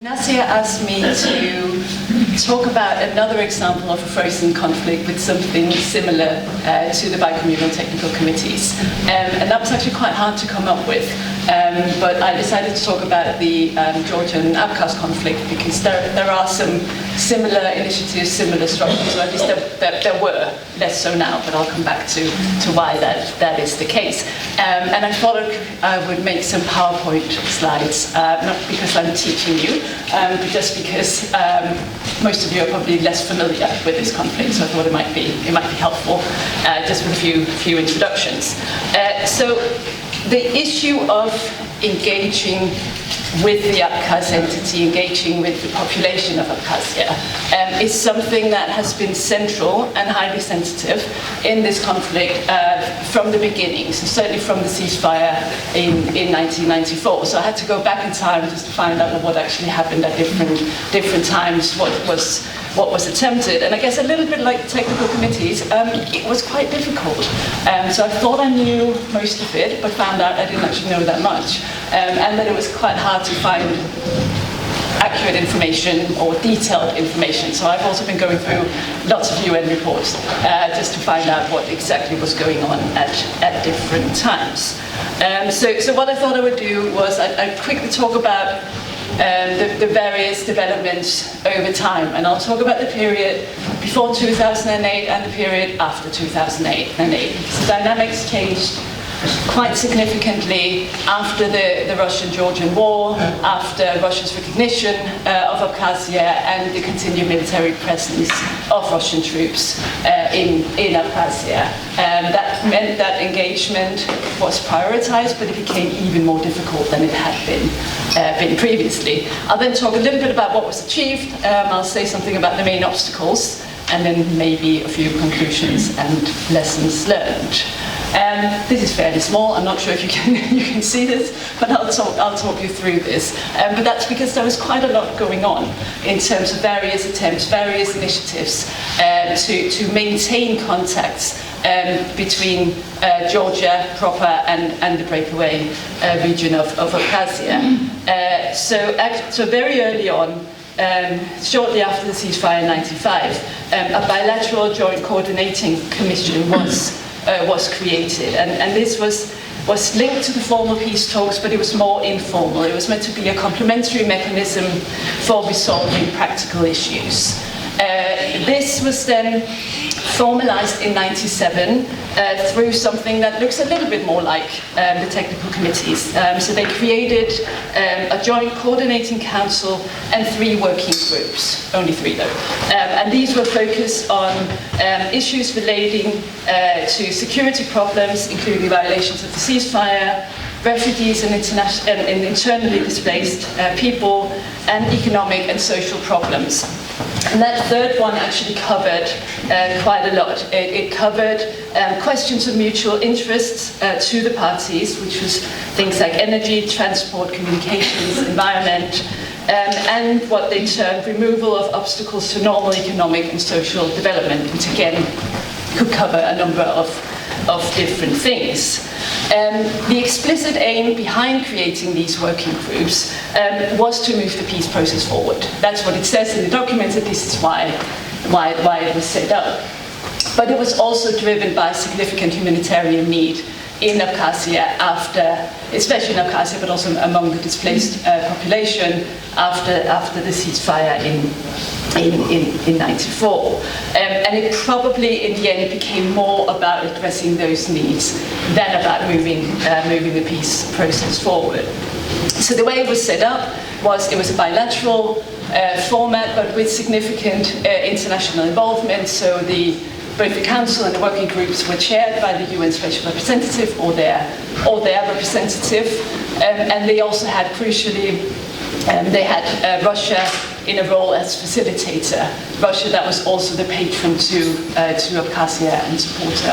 Nasia asked me to talk about another example of a frozen conflict with something similar to the Bi-Communal technical committees. And that was actually quite hard to come up with. But I decided to talk about the Georgian Abkhaz conflict because there are some similar initiatives, similar structures, or at least there were, less so now, but I'll come back to why that is the case. And I thought I would make some PowerPoint slides, not because I'm teaching you, but just because most of you are probably less familiar with this conflict, so I thought it might be helpful just with a few introductions. So the issue of engaging with the Abkhaz entity, engaging with the population of Abkhazia, is something that has been central and highly sensitive in this conflict from the beginning, so certainly from the ceasefire in 1994. So I had to go back in time just to find out what actually happened at different times, what was attempted. And I guess a little bit like the technical committees, it was quite difficult. So I thought I knew most of it, but found out I didn't actually know that much. And that it was quite hard to find accurate information or detailed information. So I've also been going through lots of UN reports just to find out what exactly was going on at different times. So what I thought I would do was I'd quickly talk about the various developments over time, and I'll talk about the period before 2008 and the period after 2008. Because the dynamics changed quite significantly after the Russian-Georgian War, after Russia's recognition of Abkhazia and the continued military presence of Russian troops in Abkhazia. That meant that engagement was prioritized, but it became even more difficult than it had been previously. I'll then talk a little bit about what was achieved. I'll say something about the main obstacles, and then maybe a few conclusions and lessons learned. This is fairly small. I'm not sure if you can see this, but I'll talk you through this. But that's because there was quite a lot going on in terms of various attempts, various initiatives to maintain contacts between Georgia proper and the breakaway region of Abkhazia. So very early on, shortly after the ceasefire in '95, a bilateral joint coordinating commission was created, and this was linked to the formal peace talks, but it was more informal. It was meant to be a complementary mechanism for resolving practical issues. This was then formalized in '97 through something that looks a little bit more like the technical committees. So they created a joint coordinating council and 3 working groups, only 3 though. And these were focused on issues relating to security problems, including violations of the ceasefire, refugees and internally displaced people, and economic and social problems. And that third one actually covered quite a lot. It covered questions of mutual interests to the parties, which was things like energy, transport, communications, environment, and what they termed removal of obstacles to normal economic and social development, which again could cover a number of different things. The explicit aim behind creating these working groups was to move the peace process forward. That's what it says in the document, and this is why it was set up. But it was also driven by significant humanitarian need in Abkhazia especially in Abkhazia, but also among the displaced population after the ceasefire in '94. And it probably in the end became more about addressing those needs than about moving the peace process forward. So the way it was set up was it was a bilateral format, but with significant international involvement. So both the council and the working groups were chaired by the UN Special Representative or their representative, and they also had, crucially, they had Russia in a role as facilitator. Russia, that was also the patron to Abkhazia and supporter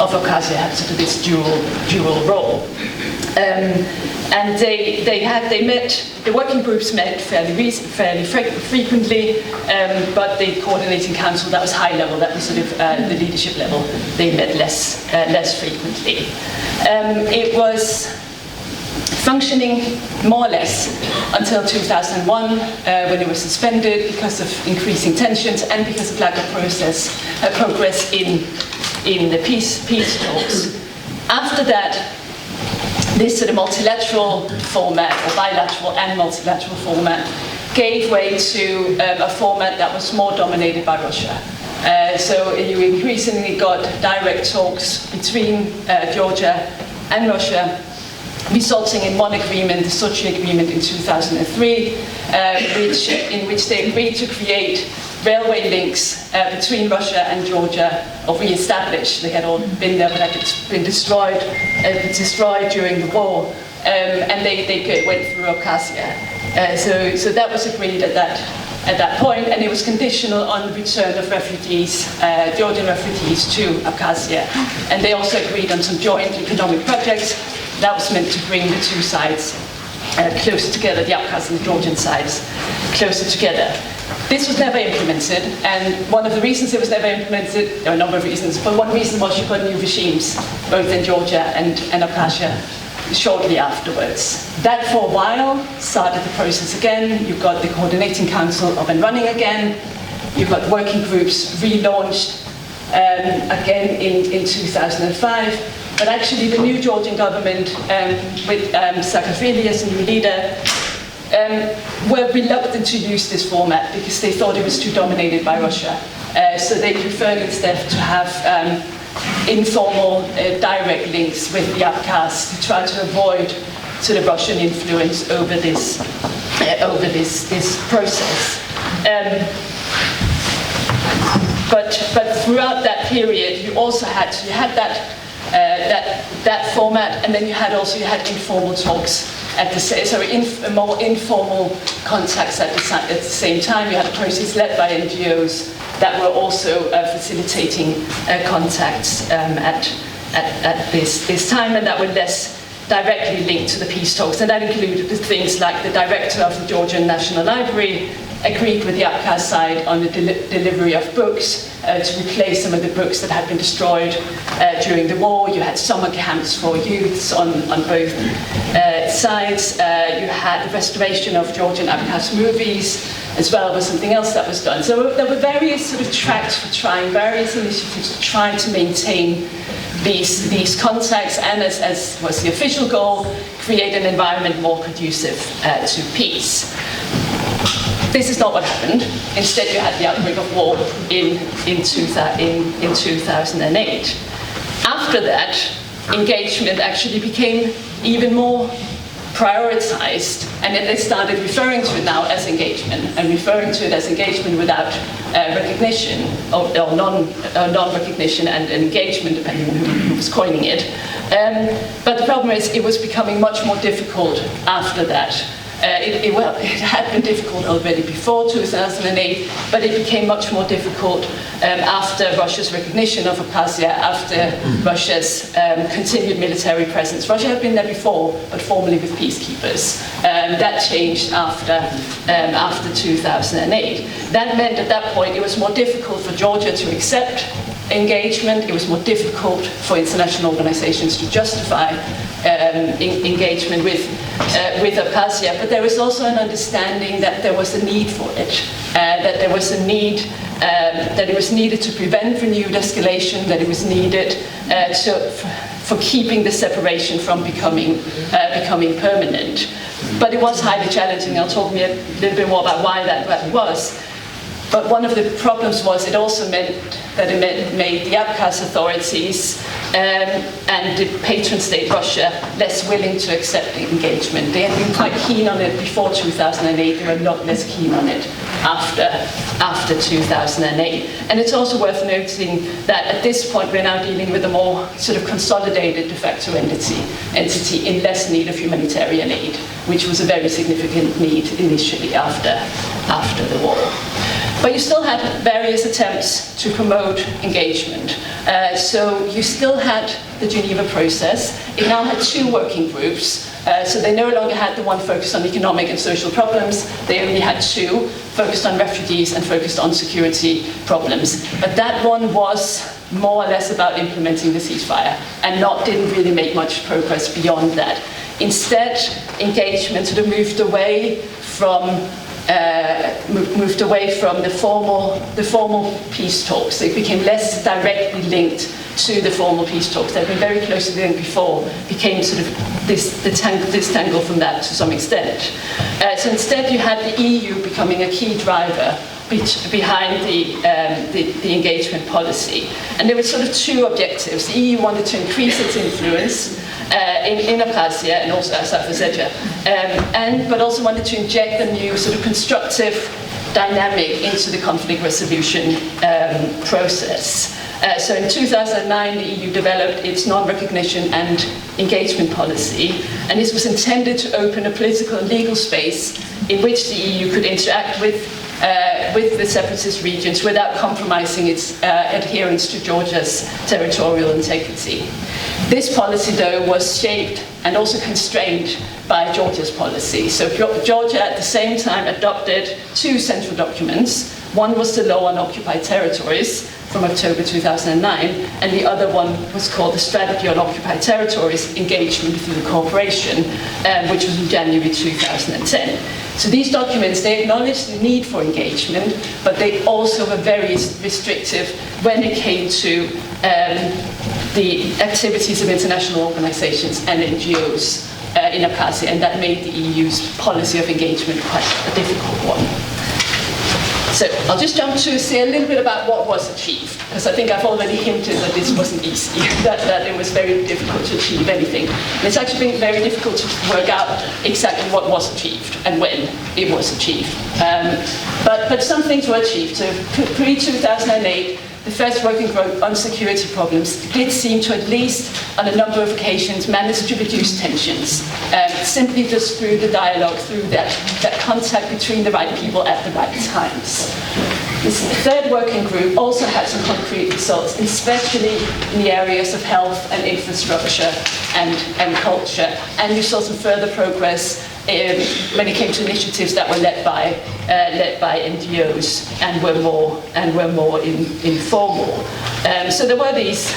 of Abkhazia, had sort of this dual role. And the working groups met fairly frequently, but the coordinating council, that was high level, that was sort of the leadership level, they met less frequently. It was functioning more or less until 2001, when it was suspended because of increasing tensions and because of lack of progress in the peace talks. After that, this sort of multilateral format, or bilateral and multilateral format, gave way to a format that was more dominated by Russia. So you increasingly got direct talks between Georgia and Russia, resulting in one agreement, the Sochi Agreement in 2003, in which they agreed to create railway links between Russia and Georgia, or re-established. They had all been there, but had been destroyed during the war, and they went through Abkhazia. So that was agreed at that point, and it was conditional on the return of refugees, Georgian refugees, to Abkhazia. And they also agreed on some joint economic projects that was meant to bring the two sides closer together, the Abkhaz and the Georgian sides closer together. This was never implemented, and one of the reasons it was never implemented, there are a number of reasons, but one reason was you got new regimes, both in Georgia and Abkhazia, shortly afterwards. That, for a while, started the process again. You got the Coordinating Council up and running again. You got working groups relaunched again in 2005. But actually, the new Georgian government, with Saakashvili as a new leader, were reluctant to use this format because they thought it was too dominated by Russia. So they preferred instead to have informal, direct links with the Abkhaz to try to avoid sort of Russian influence over this process. But throughout that period, you also had that format, and then you had informal talks at the more informal contacts at the same time. You had a process led by NGOs that were also facilitating contacts at this time, and that were less directly linked to the peace talks. And that included things like the director of the Georgian National Library agreed with the Abkhaz side on the delivery of books to replace some of the books that had been destroyed during the war. You had summer camps for youths on both sides. You had the restoration of Georgian Abkhaz movies, as well as something else that was done. So there were various sort of tracks for trying, various initiatives to try to maintain these contacts, and as was the official goal, create an environment more conducive to peace. This is not what happened. Instead, you had the outbreak of war in 2008. After that, engagement actually became even more prioritized, and they started referring to it now as engagement, and referring to it as engagement without recognition, or non-recognition and engagement, depending on who was coining it. But the problem is, it was becoming much more difficult after that. It had been difficult already before 2008, but it became much more difficult after Russia's recognition of Abkhazia, after Russia's continued military presence. Russia had been there before, but formally with peacekeepers. That changed after 2008. That meant at that point it was more difficult for Georgia to accept engagement. It was more difficult for international organizations to justify engagement with Abkhazia, but there was also an understanding that there was a need for it, that there was a need, that it was needed to prevent renewed escalation, that it was needed for keeping the separation from becoming permanent. But it was highly challenging. I'll talk a little bit more about why that was. But one of the problems was it also meant that it made the Abkhaz authorities and the patron state Russia less willing to accept engagement. They had been quite keen on it before 2008. They were a lot less keen on it after 2008. And it's also worth noting that at this point we're now dealing with a more sort of consolidated de facto entity in less need of humanitarian aid, which was a very significant need initially after the war. But you still had various attempts to promote engagement. So you still had the Geneva process. It now had two working groups. So they no longer had the one focused on economic and social problems. They only had two, focused on refugees and focused on security problems. But that one was more or less about implementing the ceasefire, and didn't really make much progress beyond that. Instead, engagement sort of moved away from the formal peace talks. It became less directly linked to the formal peace talks. They'd been very closely linked before, became sort of disentangled from that to some extent. So instead you had the EU becoming a key driver behind the engagement policy. And there were sort of two objectives. The EU wanted to increase its influence in Abkhazia and also South Ossetia, but also wanted to inject a new sort of constructive dynamic into the conflict resolution process. So in 2009, the EU developed its non-recognition and engagement policy, and this was intended to open a political and legal space in which the EU could interact with the separatist regions without compromising its adherence to Georgia's territorial integrity. This policy, though, was shaped and also constrained by Georgia's policy. So Georgia, at the same time, adopted two central documents. One was the Law on Occupied Territories from October 2009, and the other one was called the Strategy on Occupied Territories, Engagement through Cooperation, which was in January 2010. So these documents, they acknowledged the need for engagement, but they also were very restrictive when it came to the activities of international organizations and NGOs in Abkhazia, and that made the EU's policy of engagement quite a difficult one. So I'll just jump to say a little bit about what was achieved, because I think I've already hinted that this wasn't easy, that it was very difficult to achieve anything. And it's actually been very difficult to work out exactly what was achieved and when it was achieved. But some things were achieved. So pre-2008, the first working group on security problems did seem to, at least on a number of occasions, manage to reduce tensions, simply just through the dialogue, through that contact between the right people at the right times. This third working group also had some concrete results, especially in the areas of health and infrastructure and culture. And you saw some further progress when it came to initiatives that were led by NGOs and were more informal. So there were these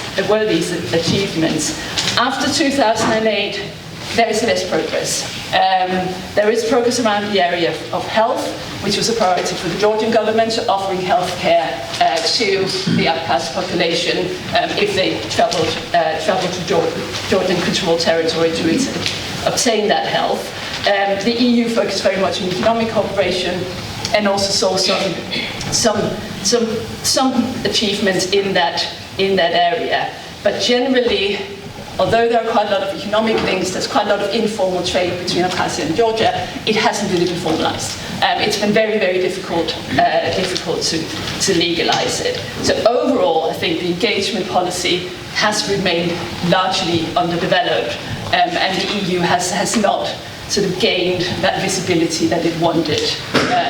achievements. After 2008, there is less progress. There is progress around the area of health, which was a priority for the Georgian government, offering health care to the Abkhaz population if they traveled to Georgian-controlled territory to obtain that health. The EU focused very much on economic cooperation and also saw some achievements in that area. But generally, although there are quite a lot of economic links, there's quite a lot of informal trade between Abkhazia and Georgia, it hasn't really been formalized. It's been very, very difficult to legalize it. So overall, I think the engagement policy has remained largely underdeveloped, and the EU has not sort of gained that visibility that it wanted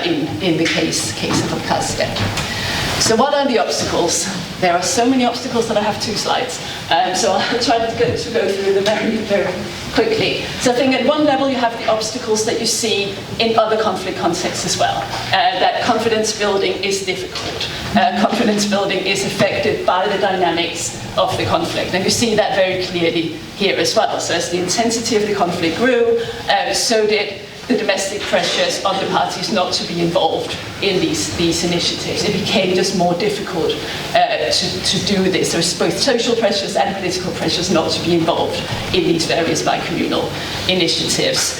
in the case of Abkhazia. So what are the obstacles? There are so many obstacles that I have 2 slides. So I'll try to go through them very quickly. So I think at one level you have the obstacles that you see in other conflict contexts as well. That confidence building is difficult. Confidence building is affected by the dynamics of the conflict. And you see that very clearly here as well. So as the intensity of the conflict grew, so did the domestic pressures on the parties not to be involved in these initiatives. It became just more difficult to do this. There's both social pressures and political pressures not to be involved in these various bi-communal initiatives.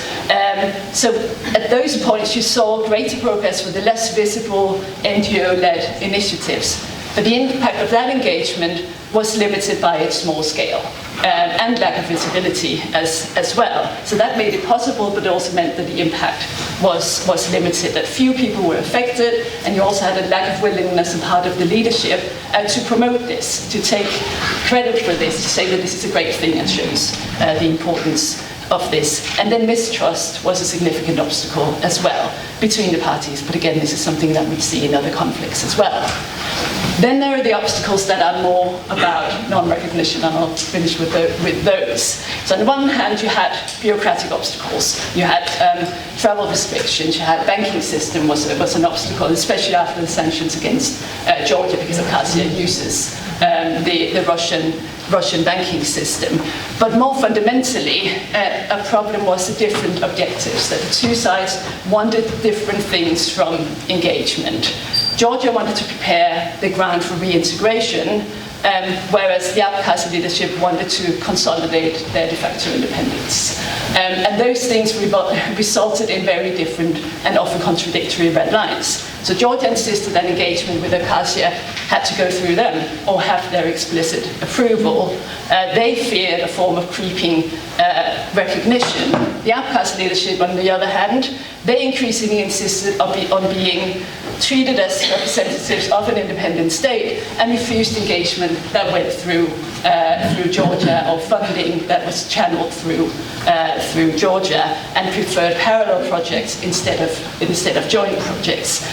So at those points you saw greater progress with the less visible NGO-led initiatives. But the impact of that engagement was limited by its small scale and lack of visibility as well. So that made it possible, but it also meant that the impact was limited, that few people were affected, and you also had a lack of willingness on part of the leadership to promote this, to take credit for this, to say that this is a great thing and shows the importance of this. And then mistrust was a significant obstacle as well between the parties, but again, this is something that we see in other conflicts as well. Then there are the obstacles that are more about non-recognition, and I'll finish with those. So on the one hand, you had bureaucratic obstacles. You had travel restrictions. You had banking system was an obstacle, especially after the sanctions against Georgia, because Abkhazia uses the Russian Russian banking system. But more fundamentally, a problem was the different objectives, that the two sides wanted different things from engagement. Georgia wanted to prepare the ground for reintegration, whereas the Abkhaz leadership wanted to consolidate their de facto independence. And those things resulted in very different and often contradictory red lines. So Georgia insisted that engagement with Abkhazia had to go through them or have their explicit approval. They feared a form of creeping recognition. The Abkhaz leadership, on the other hand, they increasingly insisted on being treated as representatives of an independent state and refused engagement that went through Georgia, or funding that was channeled through Georgia, and preferred parallel projects instead of joint projects.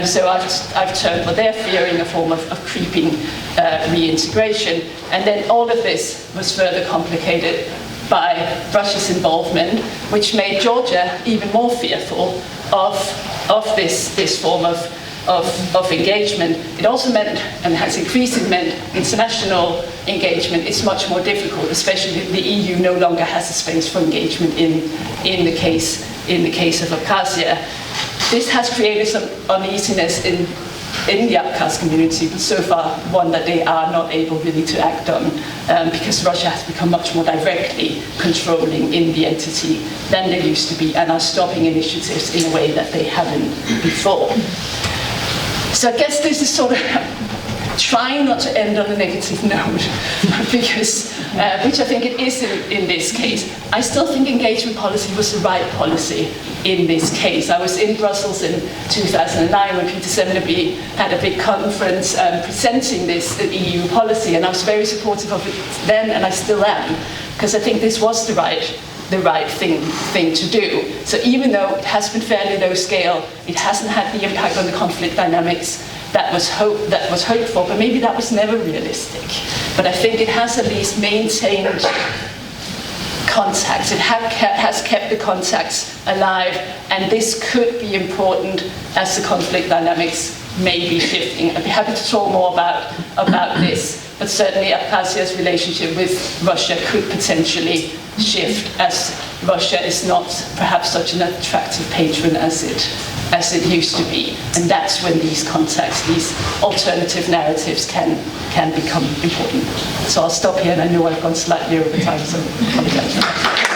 So I've termed what they're fearing a form of creeping reintegration. And then all of this was further complicated by Russia's involvement, which made Georgia even more fearful of this form of engagement. It also meant, and has increasingly meant, international engagement is much more difficult, especially the EU no longer has a space for engagement in the case of Abkhazia. This has created some uneasiness in the Abkhaz community, but so far one that they are not able really to act on, because Russia has become much more directly controlling in the entity than they used to be, and are stopping initiatives in a way that they haven't before. So I guess this is sort of trying not to end on a negative note, because, which I think it is in this case. I still think engagement policy was the right policy in this case. I was in Brussels in 2009 when Peter Semneby had a big conference presenting this EU policy, and I was very supportive of it then, and I still am, because I think this was the right thing to do. So even though it has been fairly low scale, it hasn't had the impact on the conflict dynamics that was hoped for, but maybe that was never realistic. But I think it has at least maintained contacts. It has kept the contacts alive, and this could be important as the conflict dynamics may be shifting. I'd be happy to talk more about this, but certainly Abkhazia's relationship with Russia could potentially shift, as Russia is not perhaps such an attractive patron as it used to be. And that's when these contacts, these alternative narratives can become important. So I'll stop here, and I know I've gone slightly over time, so I apologize for that.